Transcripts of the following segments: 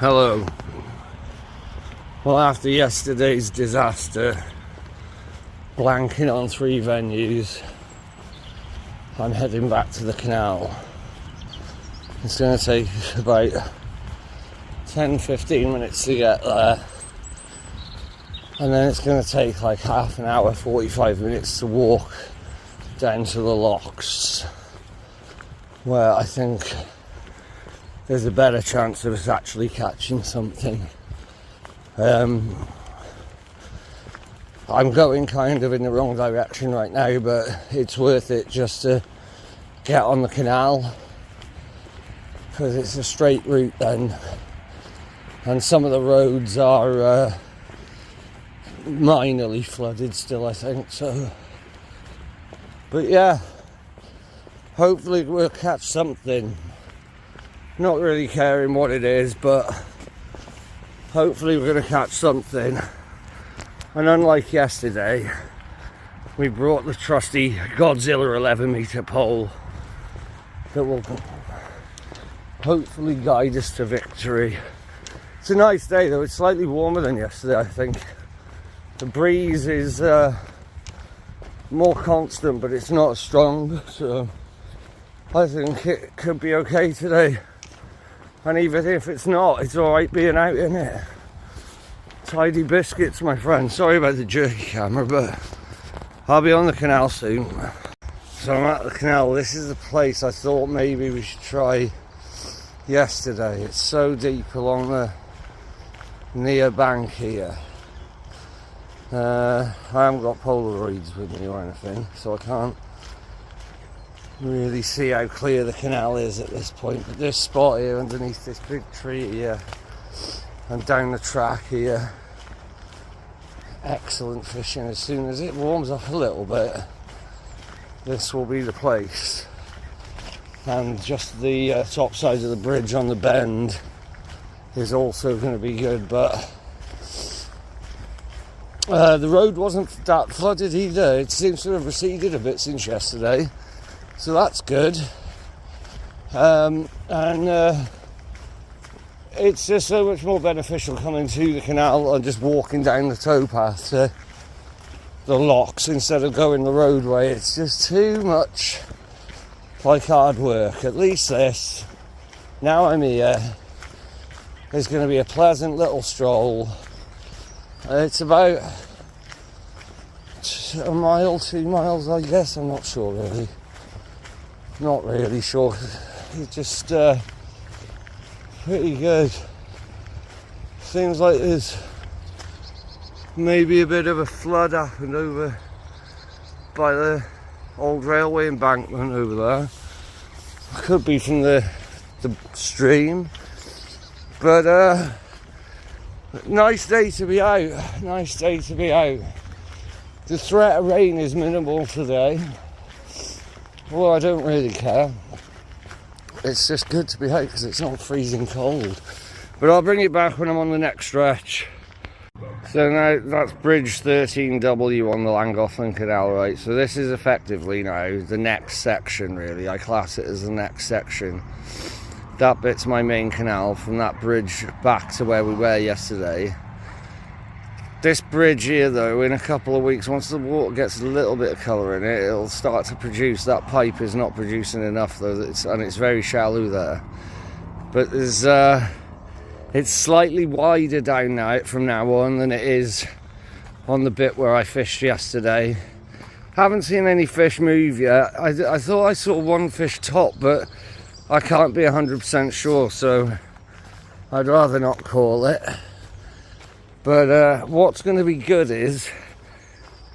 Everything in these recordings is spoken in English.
Hello. Well, after yesterday's disaster, blanking on 3 venues, I'm heading back to the canal. It's going to take about 10-15 minutes to get there, and then it's going to take like half an hour, 45 minutes to walk down to the locks, where I think there's a better chance of us actually catching something. I'm going kind of in the wrong direction right now, but it's worth it just to get on the canal, because it's a straight route then, and some of the roads are minorly flooded still, I think, so. But yeah, hopefully we'll catch something. Not really caring what it is, but hopefully we're going to catch something. And unlike yesterday, we brought the trusty Godzilla 11-metre pole that will hopefully guide us to victory. It's a nice day though. It's slightly warmer than yesterday, I think. The breeze is more constant, but it's not as strong, so I think it could be okay today. And even if it's not, it's alright being out in it. Tidy biscuits, my friend. Sorry about the jerky camera, but I'll be on the canal soon. So I'm at the canal. This is the place I thought maybe we should try yesterday. It's so deep along the near bank here. I haven't got Polaroids with me or anything, so I can't really see how clear the canal is at this point. But this spot here underneath this big tree here and down the track here, excellent fishing. As soon as it warms up a little bit, this will be the place. And just the top side of the bridge on the bend is also going to be good, but the road wasn't that flooded either. It seems to have receded a bit since yesterday, so that's good. And it's just so much more beneficial coming to the canal and just walking down the towpath to the locks instead of going the roadway. It's just too much like hard work. At least this, now I'm here, is going to be a pleasant little stroll. It's about a mile, 2 miles, I guess. I'm not sure really. Not really sure. It's just pretty good. Seems like there's maybe a bit of a flood happened over by the old railway embankment over there. Could be from the stream, but nice day to be out. Nice day to be out. The threat of rain is minimal today. Well, I don't really care. It's just good to be out because it's not freezing cold. But I'll bring it back when I'm on the next stretch. So now that's bridge 13W on the Llangollen Canal, right? So this is effectively now the next section, really. I class it as the next section. That bit's my main canal, from that bridge back to where we were yesterday. This bridge here though, in a couple of weeks, once the water gets a little bit of colour in it, it'll start to produce. That pipe is not producing enough though, and it's very shallow there. But there's it's slightly wider down now from now on than it is on the bit where I fished yesterday. Haven't seen any fish move yet. I thought I saw one fish top, but I can't be 100% sure, so I'd rather not call it. But what's going to be good is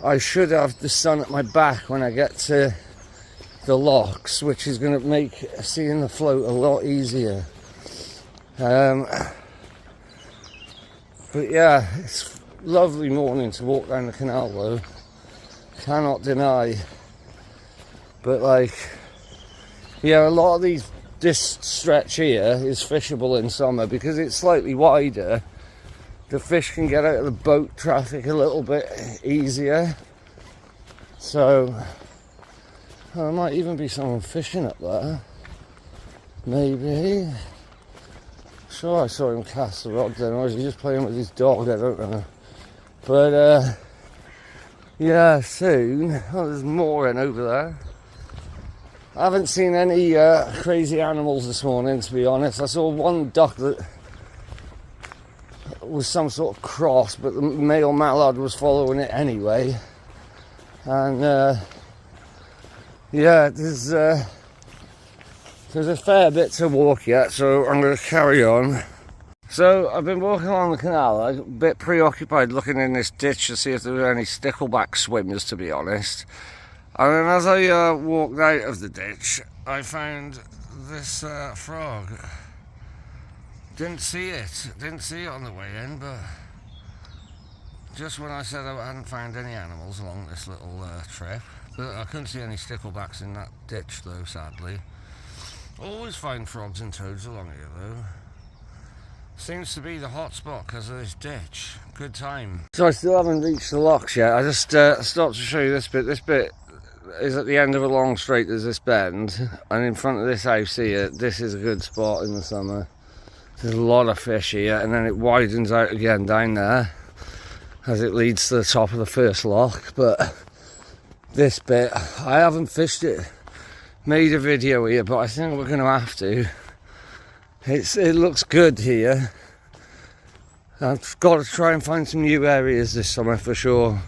I should have the sun at my back when I get to the locks, which is going to make seeing the float a lot easier. But yeah, it's a lovely morning to walk down the canal though, cannot deny. But like, yeah, a lot of this stretch here is fishable in summer because it's slightly wider. The fish can get out of the boat traffic a little bit easier. So there might even be someone fishing up there. Maybe. sure I saw him cast the rod then, or was he just playing with his dog? I don't know. But yeah, soon. Oh, there's more in over there. I haven't seen any crazy animals this morning, to be honest. I saw one duck that was some sort of cross, but the male mallard was following it anyway. And yeah, there's a fair bit to walk yet, so I'm going to carry on. So I've been walking along the canal. I'm a bit preoccupied looking in this ditch to see if there were any stickleback swimmers, to be honest. And then as I walked out of the ditch, I found this frog. Didn't see it on the way in, but just when I said I hadn't found any animals along this little trip, but I couldn't see any sticklebacks in that ditch though, sadly. Always find frogs and toads along here though. Seems to be the hot spot because of this ditch. Good time. So I still haven't reached the locks yet. I just stopped to show you this bit. This bit is at the end of a long straight. There's this bend, and in front of this house here, this is a good spot in the summer. There's a lot of fish here, and then it widens out again down there as it leads to the top of the first lock. But this bit, I haven't fished it. Made a video here, but I think we're going to have to. It looks good here. I've got to try and find some new areas this summer for sure.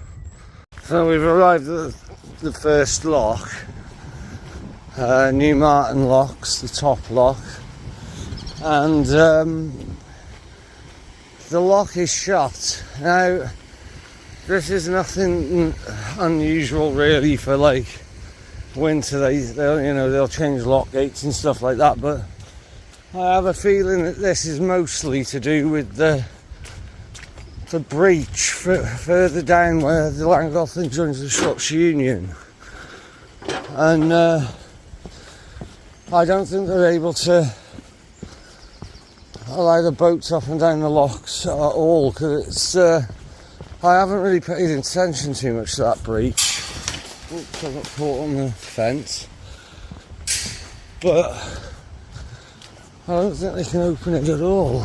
So we've arrived at the first lock, New Martin Locks, the top lock, and the lock is shut. Now, this is nothing unusual really for like winter. They'll change lock gates and stuff like that, but I have a feeling that this is mostly to do with the breach further down where the Llangollen joins the Scots Union, and I don't think they're able to allow the boats up and down the locks at all, because it's I haven't really paid attention too much to that breach. Oops, I got caught on the fence, but I don't think they can open it at all.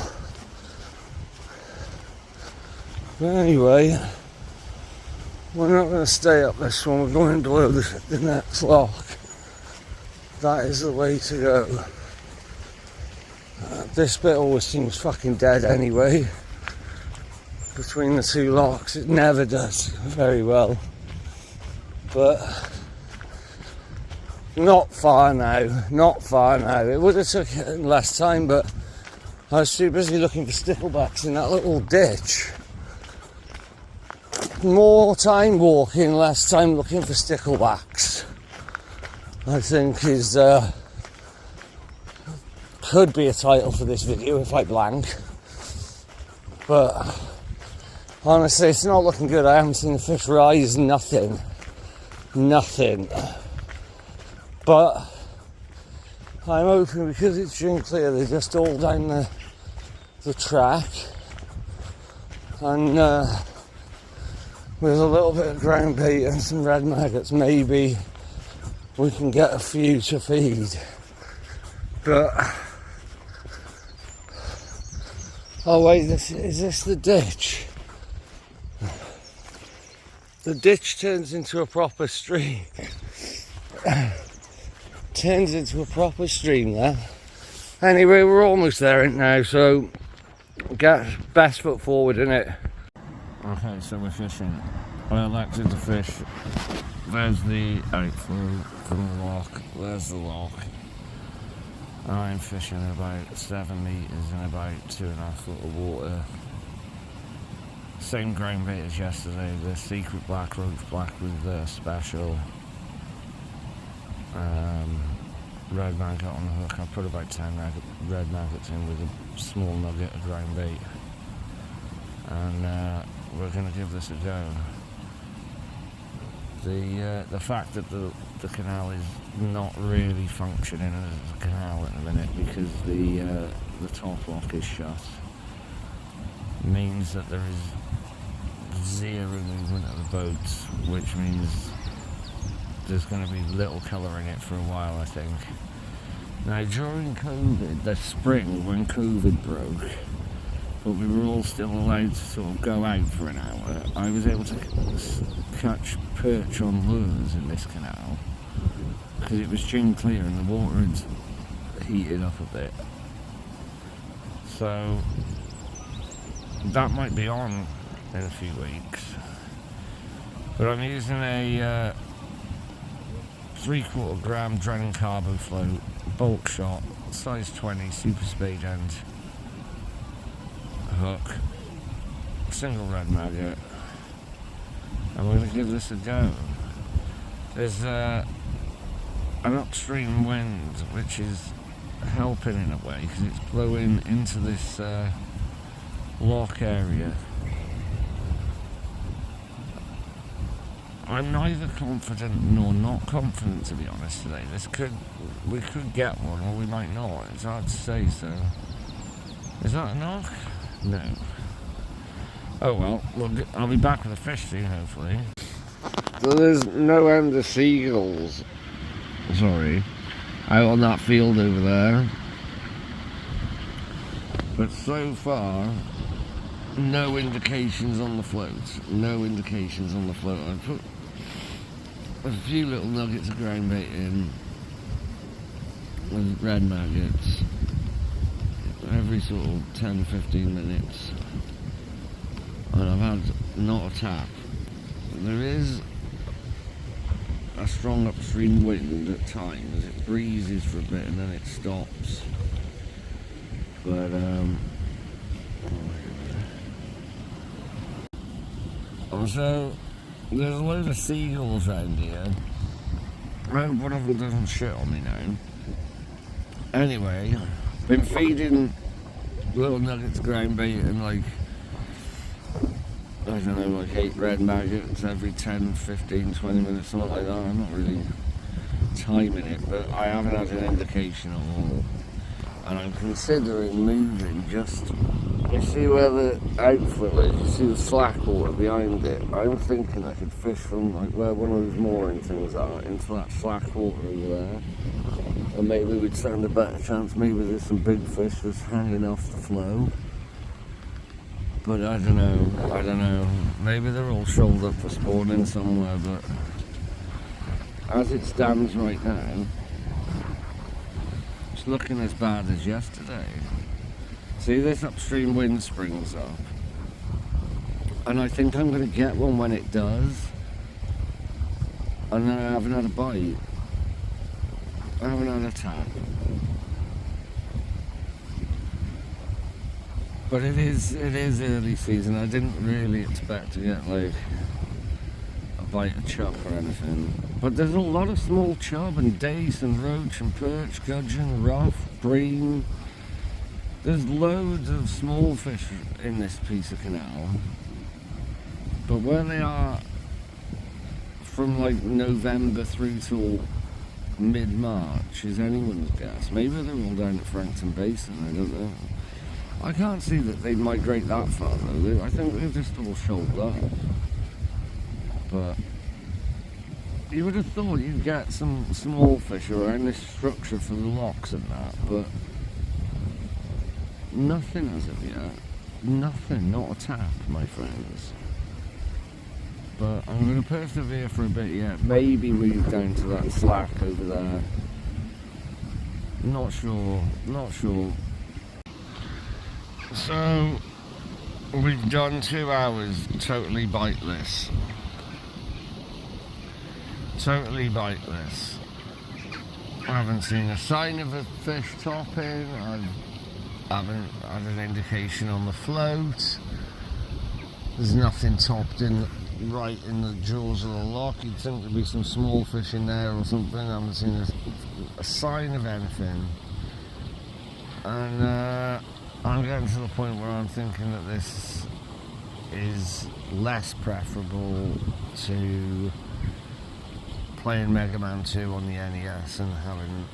But anyway, we're not going to stay up this one, we're going below the next lock. That is the way to go. This bit always seems fucking dead anyway. Between the two locks, it never does very well. But not far now, not far now. It would have took less time, but I was too busy looking for sticklebacks in that little ditch. More time walking, less time looking for sticklebacks, I think is could be a title for this video if I blank. But honestly, it's not looking good. I haven't seen the fish rise, nothing. But I'm hoping, because it's June clear, they're just all down the track, and with a little bit of ground bait and some red maggots, maybe we can get a few to feed. But oh wait, is this the ditch? The ditch turns into a proper stream. Turns into a proper stream there. Anyway, we're almost there now, so get best foot forward in it. Okay, so we're fishing. I elected to fish. There's the outflow from the lock. There's the lock. I'm fishing about 7 metres in about 2.5 foot of water. Same ground bait as yesterday, the secret black roach, black with the special red maggot on the hook. I put about 10 red maggots in with a small nugget of ground bait, and we're going to give this a go. The fact that the canal is not really functioning as a canal at the minute because the top lock is shut means that there is zero movement of the boats, which means there's going to be little colour in it for a while, I think. Now during COVID, the spring when COVID broke, but we were all still allowed to sort of go out for an hour, I was able to catch perch on lures in this canal because it was chin clear and the water had heated up a bit. So that might be on in a few weeks. But I'm using a 3/4 gram Drennan Carbo float, bulk shot, size 20, super speed end, hook, single red maggot, and we're going to give this a go. There's an upstream wind which is helping in a way because it's blowing into this lock area. I'm neither confident nor not confident, to be honest, today. We could get one or we might not. It's hard to say, so. Is that a knock? No. Oh well, I'll be back with a fish soon, hopefully. So there's no end of seagulls, sorry, out on that field over there. But so far, no indications on the float. No indications on the float. I put a few little nuggets of ground bait in with red maggots every sort of 10-15 minutes, and I've had not a tap. There is a strong upstream wind at times. It breezes for a bit and then it stops. But so there's a load of seagulls around here. I hope one of them doesn't shit on me now. Anyway, been feeding little nuggets of ground bait and like, I don't know, like 8 red maggots every 10, 15, 20 minutes, something like that. I'm not really timing it, but I haven't had an indication at all. And I'm considering moving just, you see where the outflow is, you see the slack water behind it. I'm thinking I could fish from like where one of those mooring things are into that slack water over there. And maybe we'd stand a better chance, maybe there's some big fish that's hanging off the flow. But I don't know. Maybe they're all shouldered up for spawning somewhere, but as it stands right now, it's looking as bad as yesterday. See, this upstream wind springs up, and I think I'm going to get one when it does, and then I haven't had a bite. I haven't had a tap. But it is early season. I didn't really expect to get like a bite of chub or anything. But there's a lot of small chub and dace and roach and perch, gudgeon, ruff, bream. There's loads of small fish in this piece of canal. But where they are from like November through till mid-March is anyone's guess. Maybe they're all down at Frankton Basin, I don't know. I can't see that they'd migrate that far though. I think they're just all shouldered up. But you would have thought you'd get some small fish around this structure for the locks and that, but nothing as of yet. Nothing, not a tap, my friends. But I'm going to persevere for a bit yet. Maybe weave down to that slack over there. Not sure. So, we've done 2 hours totally biteless. Totally biteless. I haven't seen a sign of a fish topping. I haven't had an indication on the float. There's nothing topped in right in the jaws of the lock. You'd think there'd be some small fish in there or something. I haven't seen a sign of anything. And I'm getting to the point where I'm thinking that this is less preferable to playing Mega Man 2 on the NES and having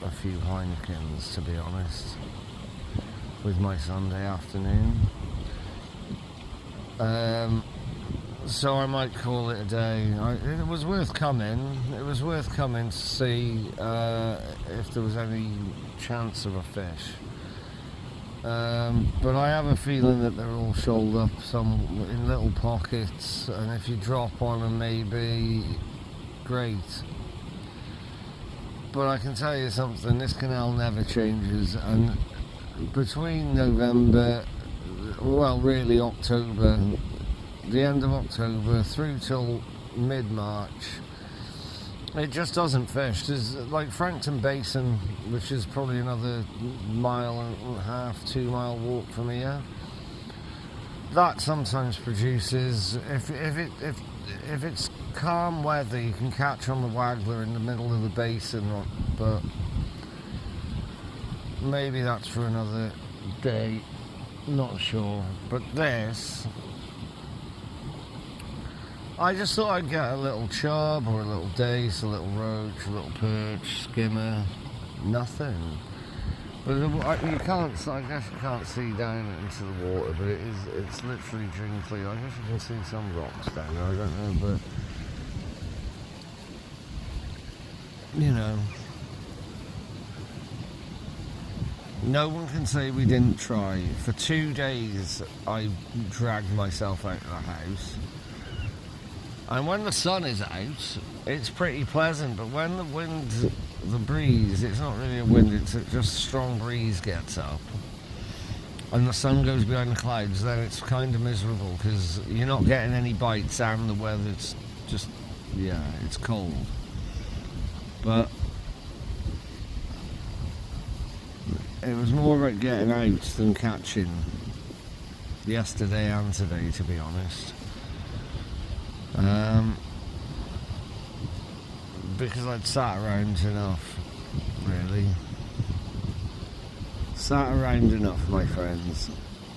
a few Heinekens, to be honest, with my Sunday afternoon. So I might call it a day. It was worth coming. It was worth coming to see if there was any chance of a fish. But I have a feeling that they're all shoaled up some in little pockets, and if you drop on them, maybe great. But I can tell you something: this canal never changes, and between November, well, really October, the end of October through till mid-March, it just doesn't fish. There's like Frankton Basin, which is probably another 1.5 miles, 2 mile walk from here. That sometimes produces, if it's calm weather, you can catch on the waggler in the middle of the basin, but maybe that's for another day, not sure. But this, I just thought I'd get a little chub or a little dace, a little roach, a little perch, skimmer, nothing. But you can't, I guess you can't see down into the water, but it's literally jingly. I guess you can see some rocks down there, I don't know, but you know, no one can say we didn't try. For 2 days I dragged myself out of the house, and when the sun is out it's pretty pleasant, but when the wind, the breeze, it's not really a wind, it's just a strong breeze gets up and the sun goes behind the clouds, then it's kind of miserable because you're not getting any bites and the weather's just, yeah, it's cold. But it was more about getting out than catching yesterday and today, to be honest. Because I'd sat around enough, really. Sat around enough, my friends.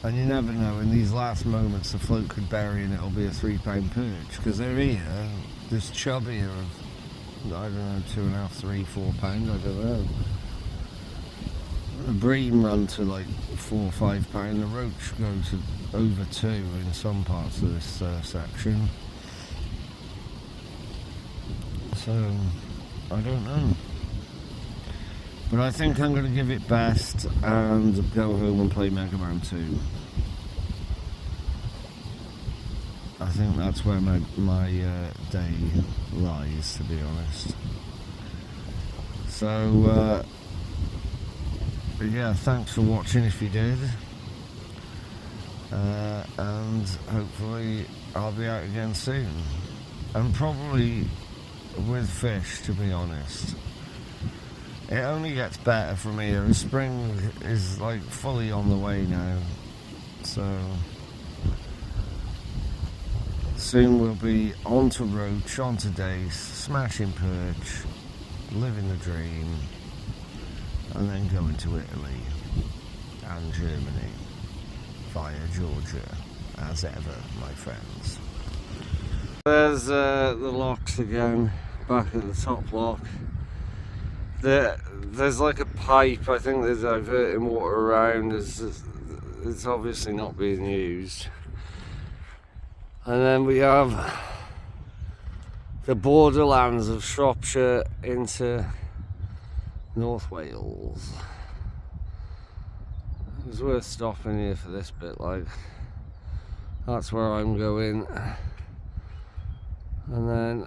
And you never know, in these last moments the float could bury and it'll be a £3 perch, because they're here. There's chub here of, I don't know, 2.5, 3, £4, I don't know. A bream run to like £4 or £5. The roach go to over 2 in some parts of this section. So, I don't know. But I think I'm going to give it best and go home and play Mega Man 2. I think that's where my day lies, to be honest. So, yeah, thanks for watching if you did. And hopefully I'll be out again soon. And probably with fish, to be honest. It only gets better from here. Spring is like fully on the way now. So soon we'll be on to roach, on to dace, smashing perch, living the dream, and then going to Italy and Germany via Georgia, as ever, my friends. There's the locks again, back at the top lock. There's like a pipe, I think they're diverting water around. It's obviously not being used. And then we have the borderlands of Shropshire into North Wales. It was worth stopping here for this bit, like, that's where I'm going. And then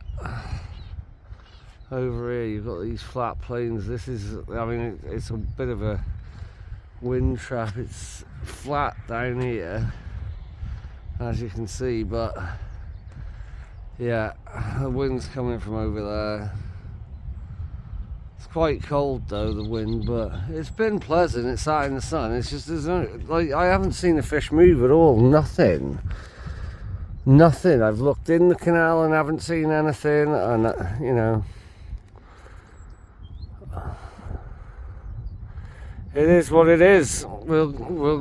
over here you've got these flat plains. This is, I mean, it's a bit of a wind trap. It's flat down here, as you can see, but yeah, the wind's coming from over there. It's quite cold though, the wind, but it's been pleasant. It's out in the sun. It's just, there's no, like, I haven't seen the fish move at all. Nothing. I've looked in the canal and haven't seen anything, and you know, it is what it is. We'll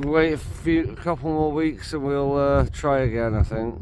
wait a couple more weeks and we'll try again, I think.